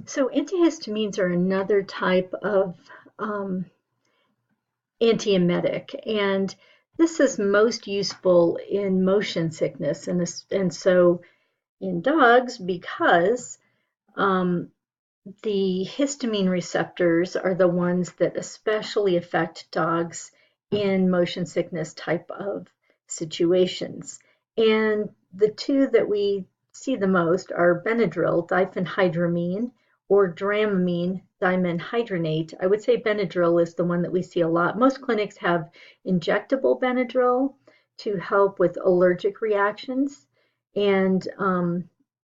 So antihistamines are another type of um, antiemetic, and this is most useful in motion sickness, and so in dogs because um, the histamine receptors are the ones that especially affect dogs in motion sickness type of situations. And the two that we see the most are Benadryl, diphenhydramine, or Dramamine, dimenhydrinate. I would say Benadryl is the one that we see a lot. Most clinics have injectable Benadryl to help with allergic reactions, and and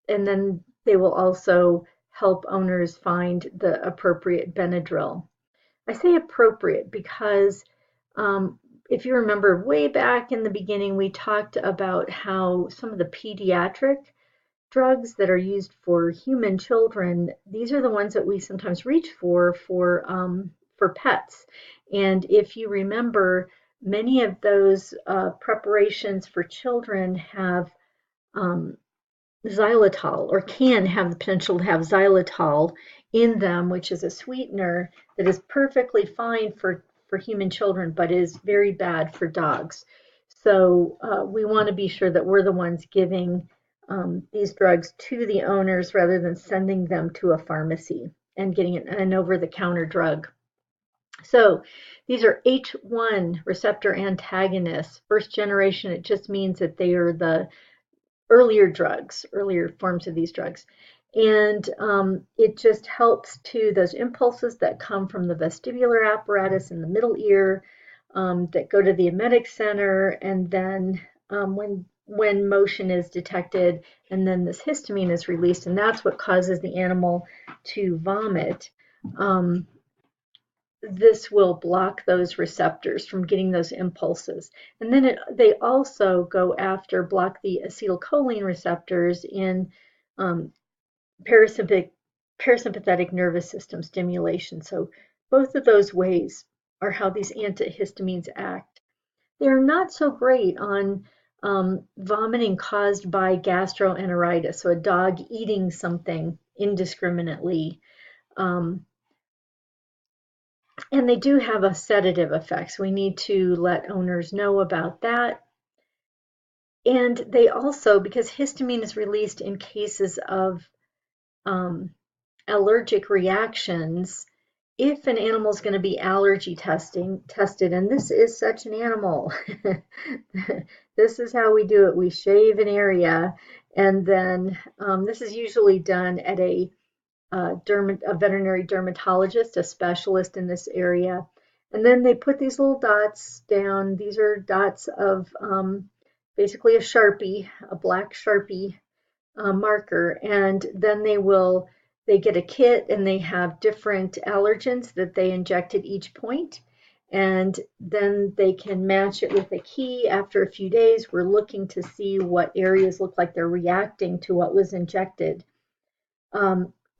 then they will also help owners find the appropriate Benadryl. I say appropriate because um, if you remember way back in the beginning, we talked about how some of the pediatric drugs that are used for human children, these are the ones that we sometimes reach for pets. And if you remember, many of those preparations for children have um, xylitol or can have the potential to have xylitol in them, which is a sweetener that is perfectly fine for human children, but is very bad for dogs. So we want to be sure that we're the ones giving these drugs to the owners rather than sending them to a pharmacy and getting an over-the-counter drug. So these are H1 receptor antagonists. First generation, it just means that they are the earlier drugs, earlier forms of these drugs. And it just helps to those impulses that come from the vestibular apparatus in the middle ear that go to the emetic center, and then when motion is detected, and then this histamine is released, and that's what causes the animal to vomit. Um, this will block those receptors from getting those impulses. And then they also go after, block the acetylcholine receptors in um, parasympathetic, parasympathetic nervous system stimulation. So both of those ways are how these antihistamines act. They're not so great on vomiting caused by gastroenteritis, so a dog eating something indiscriminately. Um, And they do have a sedative effect, so we need to let owners know about that. And they also, because histamine is released in cases of um, allergic reactions, if an animal is going to be allergy tested, and this is such an animal, this is how we do it. We shave an area, and then this is usually done at a veterinary dermatologist, a specialist in this area. And then they put these little dots down. These are dots of basically a Sharpie, a black Sharpie marker. And then they get a kit and they have different allergens that they inject at each point. And then they can match it with a key. After a few days, we're looking to see what areas look like they're reacting to what was injected.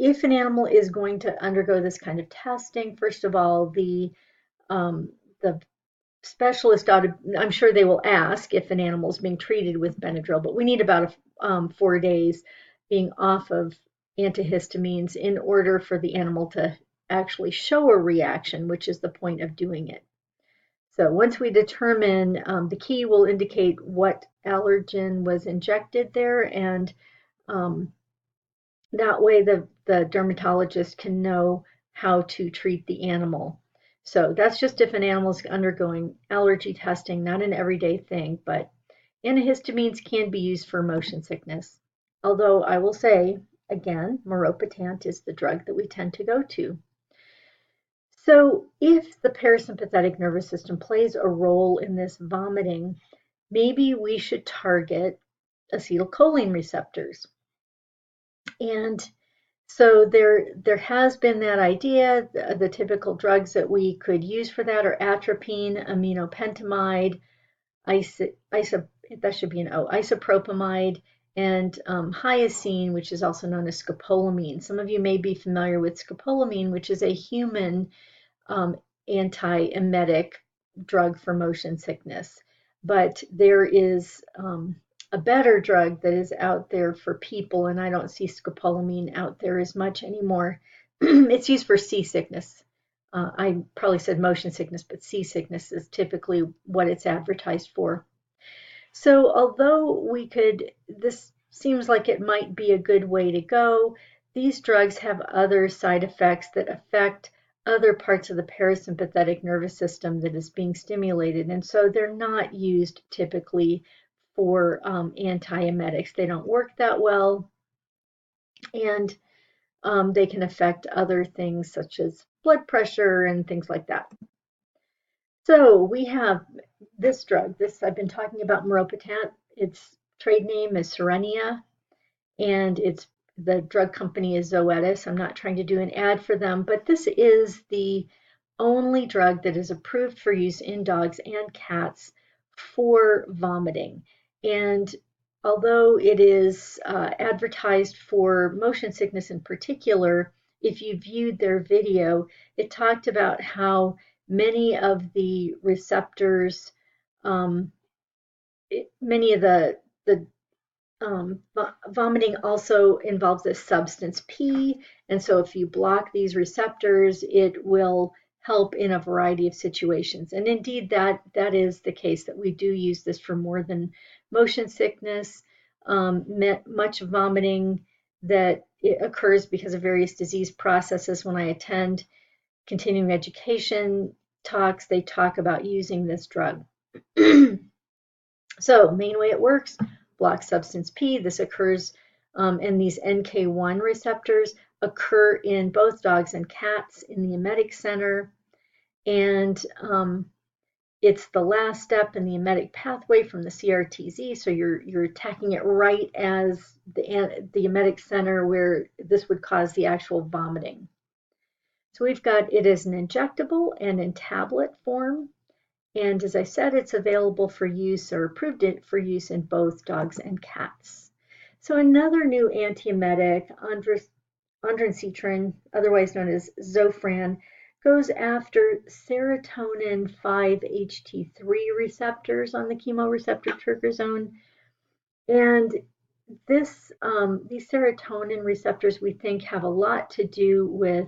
If an animal is going to undergo this kind of testing, first of all, the specialist ought to, I'm sure they will ask if an animal is being treated with Benadryl, but we need about 4 days being off of antihistamines in order for the animal to actually show a reaction, which is the point of doing it. So once we determine, the key will indicate what allergen was injected there, and um, that way the dermatologist can know how to treat the animal. So that's just if an animal is undergoing allergy testing, not an everyday thing, but antihistamines can be used for motion sickness. Although I will say, again, maropitant is the drug that we tend to go to. So if the parasympathetic nervous system plays a role in this vomiting, maybe we should target acetylcholine receptors. And so there has been that idea. The typical drugs that we could use for that are atropine, aminopentamide, that should be an O, isopropamide, and hyoscine, which is also known as scopolamine. Some of you may be familiar with scopolamine, which is a human um, antiemetic drug for motion sickness. But there is a better drug that is out there for people, and I don't see scopolamine out there as much anymore. It's used for seasickness. I probably said motion sickness, but seasickness is typically what it's advertised for. So although this seems like it might be a good way to go, these drugs have other side effects that affect other parts of the parasympathetic nervous system that is being stimulated. And so they're not used typically for antiemetics. They don't work that well, and they can affect other things such as blood pressure and things like that. So we have this drug. This I've been talking about meropitant. Its trade name is Cerenia, and it's the drug company is Zoetis. I'm not trying to do an ad for them, but this is the only drug that is approved for use in dogs and cats for vomiting. And although it is advertised for motion sickness in particular, if you viewed their video, it talked about how many of the receptors, many of the vomiting also involves this substance P, and so if you block these receptors, it will help in a variety of situations. And indeed, that is the case, that we do use this for more than motion sickness. Much vomiting that it occurs because of various disease processes. When I attend continuing education talks, they talk about using this drug. So main way it works, block substance P. This occurs, and these NK1 receptors occur in both dogs and cats in the emetic center. And it's the last step in the emetic pathway from the CRTZ. So you're attacking it right as the emetic center where this would cause the actual vomiting. So we've got it as an injectable and in tablet form. And as I said, it's available for use or approved for use in both dogs and cats. So another new antiemetic, ondansetron, otherwise known as Zofran, goes after serotonin 5-HT3 receptors on the chemoreceptor trigger zone. And these serotonin receptors, we think, have a lot to do with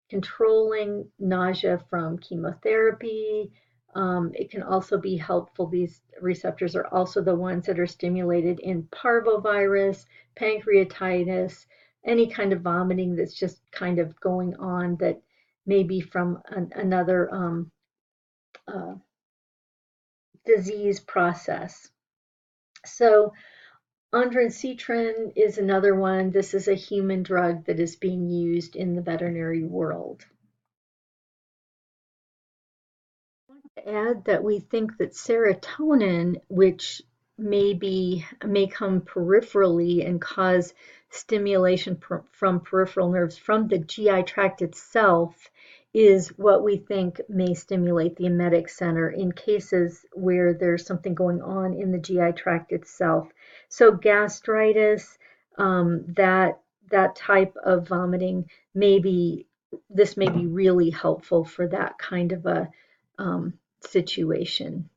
controlling nausea from chemotherapy. It can also be helpful. These receptors are also the ones that are stimulated in parvovirus, pancreatitis, any kind of vomiting that's just kind of going on that may be from another disease process. So ondansetron is another one. This is a human drug that is being used in the veterinary world. I want to add that we think that serotonin, which may come peripherally and cause stimulation from peripheral nerves from the GI tract itself, is what we think may stimulate the emetic center in cases where there's something going on in the GI tract itself. So gastritis, that type of vomiting, this may be really helpful for that kind of a situation.